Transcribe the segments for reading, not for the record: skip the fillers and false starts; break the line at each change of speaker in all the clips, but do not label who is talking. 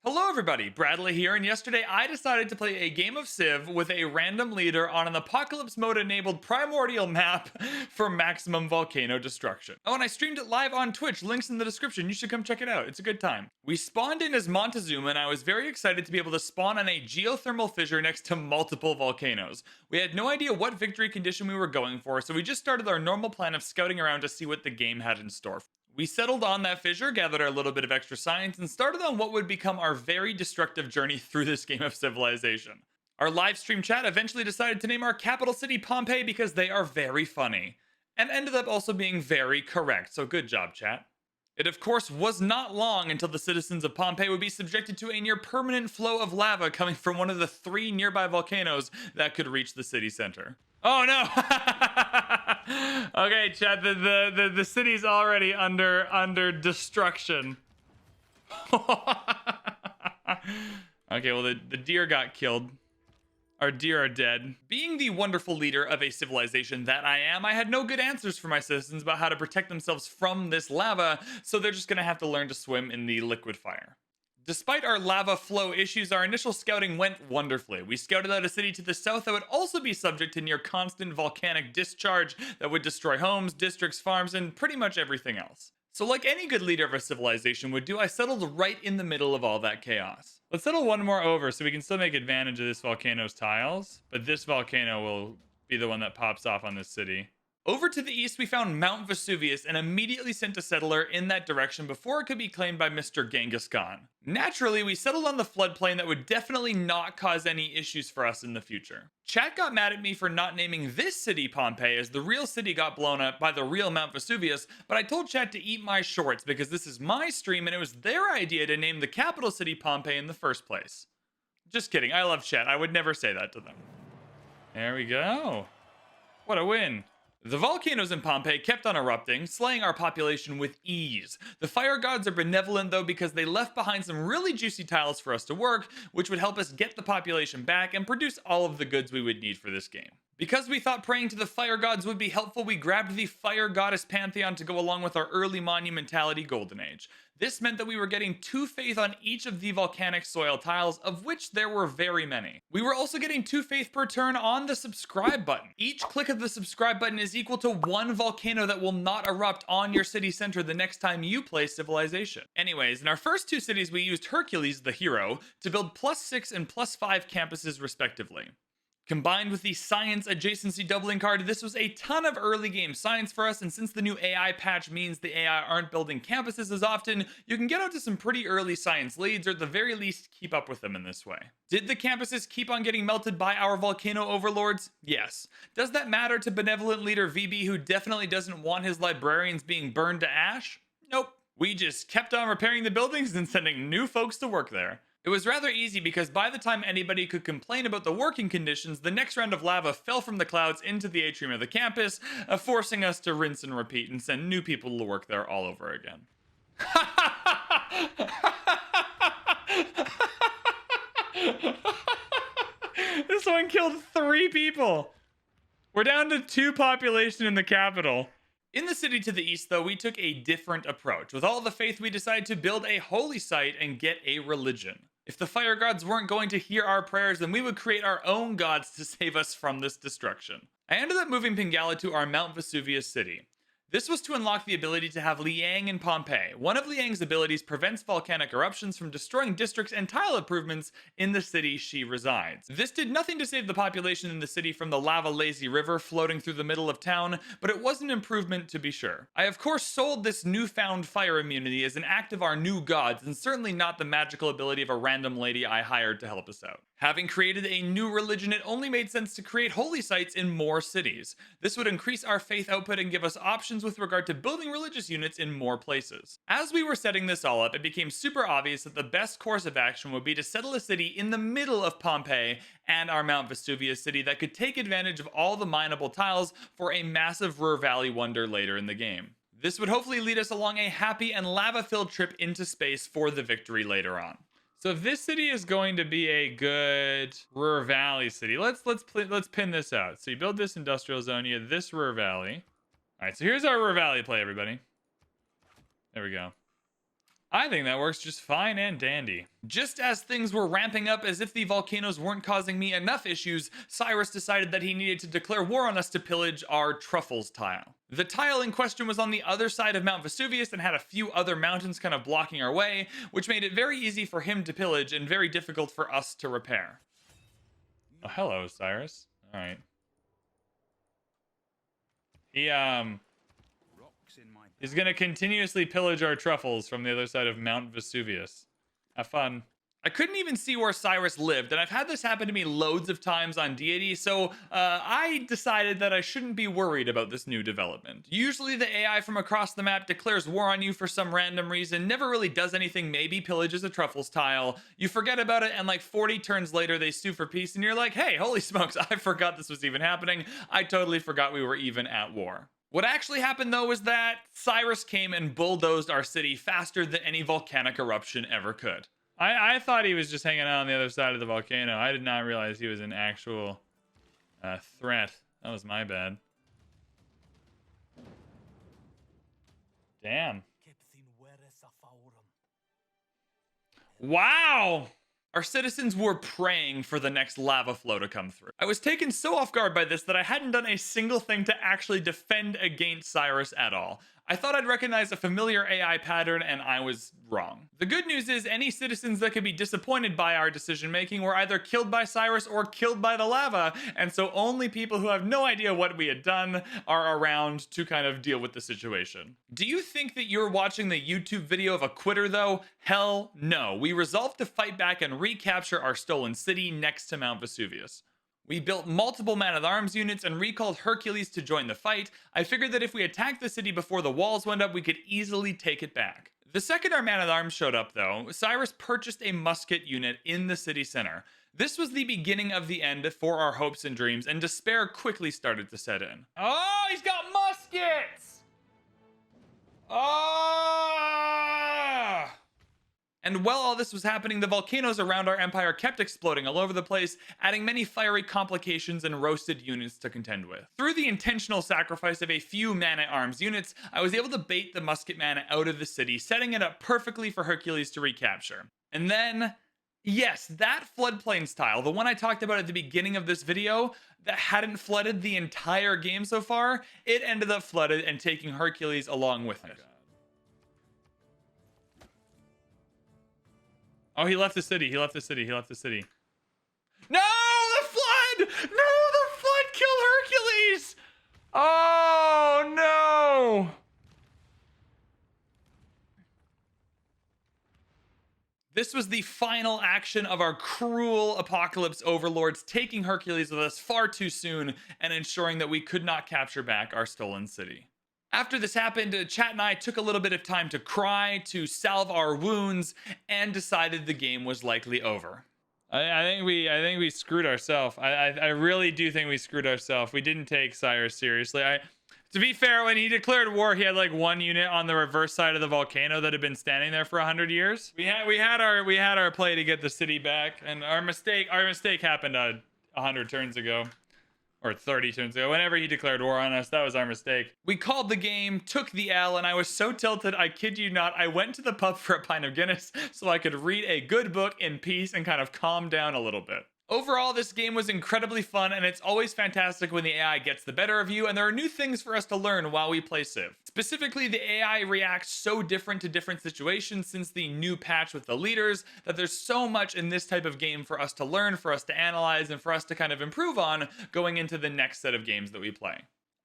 Hello everybody, Bradley here, and yesterday I decided to play a game of Civ with a random leader on an apocalypse mode enabled primordial map for maximum volcano destruction. Oh, and I streamed it live on Twitch, links in the description, you should come check it out, it's a good time. We spawned in as Montezuma, and I was very excited to be able to spawn on a geothermal fissure next to multiple volcanoes. We had no idea what victory condition we were going for, so we just started our normal plan of scouting around to see what the game had in store. We settled on that fissure, gathered our little bit of extra science, and started on what would become our very destructive journey through this game of civilization. Our live stream chat eventually decided to name our capital city Pompeii because they are very funny, and ended up also being very correct, so good job, chat. It of course was not long until the citizens of Pompeii would be subjected to a near permanent flow of lava coming from one of the 3 nearby volcanoes that could reach the city center. Oh no! Okay, chat, the city's already under destruction. Okay, well the deer got killed. Our deer are dead. Being the wonderful leader of a civilization that I am, I had no good answers for my citizens about how to protect themselves from this lava, so they're just gonna have to learn to swim in the liquid fire. Despite our lava flow issues, our initial scouting went wonderfully. We scouted out a city to the south that would also be subject to near constant volcanic discharge that would destroy homes, districts, farms, and pretty much everything else. So like any good leader of a civilization would do, I settled right in the middle of all that chaos. Let's settle one more over so we can still make advantage of this volcano's tiles, but this volcano will be the one that pops off on this city. Over to the east, we found Mount Vesuvius and immediately sent a settler in that direction before it could be claimed by Mr. Genghis Khan. Naturally, we settled on the floodplain that would definitely not cause any issues for us in the future. Chat got mad at me for not naming this city Pompeii, as the real city got blown up by the real Mount Vesuvius, but I told chat to eat my shorts because this is my stream and it was their idea to name the capital city Pompeii in the first place. Just kidding, I love chat, I would never say that to them. There we go. What a win. The volcanoes in Pompeii kept on erupting, slaying our population with ease. The fire gods are benevolent though because they left behind some really juicy tiles for us to work, which would help us get the population back and produce all of the goods we would need for this game. Because we thought praying to the fire gods would be helpful, we grabbed the fire goddess pantheon to go along with our early monumentality golden age. This meant that we were getting 2 faith on each of the volcanic soil tiles, of which there were very many. We were also getting 2 faith per turn on the subscribe button. Each click of the subscribe button is equal to 1 volcano that will not erupt on your city center the next time you play Civilization. Anyways, in our first 2 cities, we used Hercules, the hero, to build +6 and +5 campuses respectively. Combined with the science adjacency doubling card, this was a ton of early game science for us, and since the new AI patch means the AI aren't building campuses as often, you can get out to some pretty early science leads, or at the very least keep up with them in this way. Did the campuses keep on getting melted by our volcano overlords? Yes. Does that matter to benevolent leader VB, who definitely doesn't want his librarians being burned to ash? Nope. We just kept on repairing the buildings and sending new folks to work there. It was rather easy because by the time anybody could complain about the working conditions, the next round of lava fell from the clouds into the atrium of the campus, forcing us to rinse and repeat and send new people to work there all over again. This one killed 3 people. We're down to 2 population in the capital. In the city to the east, though, we took a different approach. With all the faith, we decided to build a holy site and get a religion. If the fire gods weren't going to hear our prayers, then we would create our own gods to save us from this destruction. I ended up moving Pingala to our Mount Vesuvius city. This was to unlock the ability to have Liang in Pompeii. One of Liang's abilities prevents volcanic eruptions from destroying districts and tile improvements in the city she resides. This did nothing to save the population in the city from the lava lazy river floating through the middle of town, but it was an improvement to be sure. I of course sold this newfound fire immunity as an act of our new gods, and certainly not the magical ability of a random lady I hired to help us out. Having created a new religion, it only made sense to create holy sites in more cities. This would increase our faith output and give us options with regard to building religious units in more places. As we were setting this all up, it became super obvious that the best course of action would be to settle a city in the middle of Pompeii and our Mount Vesuvius city that could take advantage of all the mineable tiles for a massive Ruhr Valley wonder later in the game. This would hopefully lead us along a happy and lava-filled trip into space for the victory later on. So if this city is going to be a good Ruhr Valley city, let's pin this out. So you build this industrial zone, you have this Ruhr Valley. All right, so here's our Ruhr Valley play, everybody. There we go. I think that works just fine and dandy. Just as things were ramping up as if the volcanoes weren't causing me enough issues, Cyrus decided that he needed to declare war on us to pillage our Truffles tile. The tile in question was on the other side of Mount Vesuvius and had a few other mountains kind of blocking our way, which made it very easy for him to pillage and very difficult for us to repair. Oh, hello, Cyrus. All right. He's gonna continuously pillage our truffles from the other side of Mount Vesuvius. Have fun. I couldn't even see where Cyrus lived, and I've had this happen to me loads of times on Deity, so I decided that I shouldn't be worried about this new development. Usually the AI from across the map declares war on you for some random reason, never really does anything, maybe pillages a Truffles tile, you forget about it, and like 40 turns later they sue for peace, and you're like, hey, holy smokes, I forgot this was even happening. I totally forgot we were even at war. What actually happened though was that Cyrus came and bulldozed our city faster than any volcanic eruption ever could. I thought he was just hanging out on the other side of the volcano. I did not realize he was an actual threat. That was my bad. Damn. Wow! Our citizens were praying for the next lava flow to come through. I was taken so off guard by this that I hadn't done a single thing to actually defend against Cyrus at all. I thought I'd recognize a familiar AI pattern, and I was wrong. The good news is any citizens that could be disappointed by our decision making were either killed by Cyrus or killed by the lava, and so only people who have no idea what we had done are around to kind of deal with the situation. Do you think that you're watching the YouTube video of a quitter though? Hell no. We resolved to fight back and recapture our stolen city next to Mount Vesuvius. We built multiple man-at-arms units and recalled Hercules to join the fight. I figured that if we attacked the city before the walls went up, we could easily take it back. The second our man-at-arms showed up though, Cyrus purchased a musket unit in the city center. This was the beginning of the end for our hopes and dreams, and despair quickly started to set in. Oh, he's got muskets! Ah! And while all this was happening, the volcanoes around our empire kept exploding all over the place, adding many fiery complications and roasted units to contend with. Through the intentional sacrifice of a few man-at-arms units, I was able to bait the musket man out of the city, setting it up perfectly for Hercules to recapture. And then, yes, that floodplains tile, the one I talked about at the beginning of this video, that hadn't flooded the entire game so far, it ended up flooded and taking Hercules along with it. Oh, he left the city. He left the city. He left the city. No, the flood! No, the flood killed Hercules! Oh, no! This was the final action of our cruel apocalypse overlords, taking Hercules with us far too soon and ensuring that we could not capture back our stolen city. After this happened, Chat and I took a little bit of time to cry, to salve our wounds, and decided the game was likely over. I think we screwed ourselves. I really do think we screwed ourselves. We didn't take Cyrus seriously. To be fair, when he declared war, he had like one unit on the reverse side of the volcano that had been standing there for 100 years. We had our play to get the city back, and our mistake happened 100 turns ago. Or 30 turns ago, whenever he declared war on us, that was our mistake. We called the game, took the L, and I was so tilted, I kid you not, I went to the pub for a pint of Guinness so I could read a good book in peace and kind of calm down a little bit. Overall, this game was incredibly fun, and it's always fantastic when the AI gets the better of you, and there are new things for us to learn while we play Civ. Specifically, the AI reacts so different to different situations since the new patch with the leaders, that there's so much in this type of game for us to learn, for us to analyze, and for us to kind of improve on going into the next set of games that we play.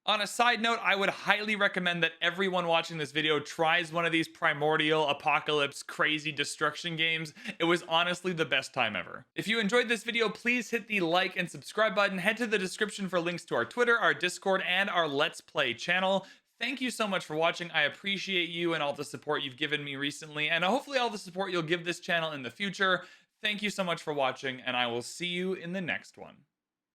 On a side note, I would highly recommend that everyone watching this video tries one of these Primordial Apocalypse crazy destruction games. It was honestly the best time ever. If you enjoyed this video, please hit the like and subscribe button. Head to the description for links to our Twitter, our Discord, and our Let's Play channel. Thank you so much for watching. I appreciate you and all the support you've given me recently, and hopefully all the support you'll give this channel in the future. Thank you so much for watching, and I will see you in the next one.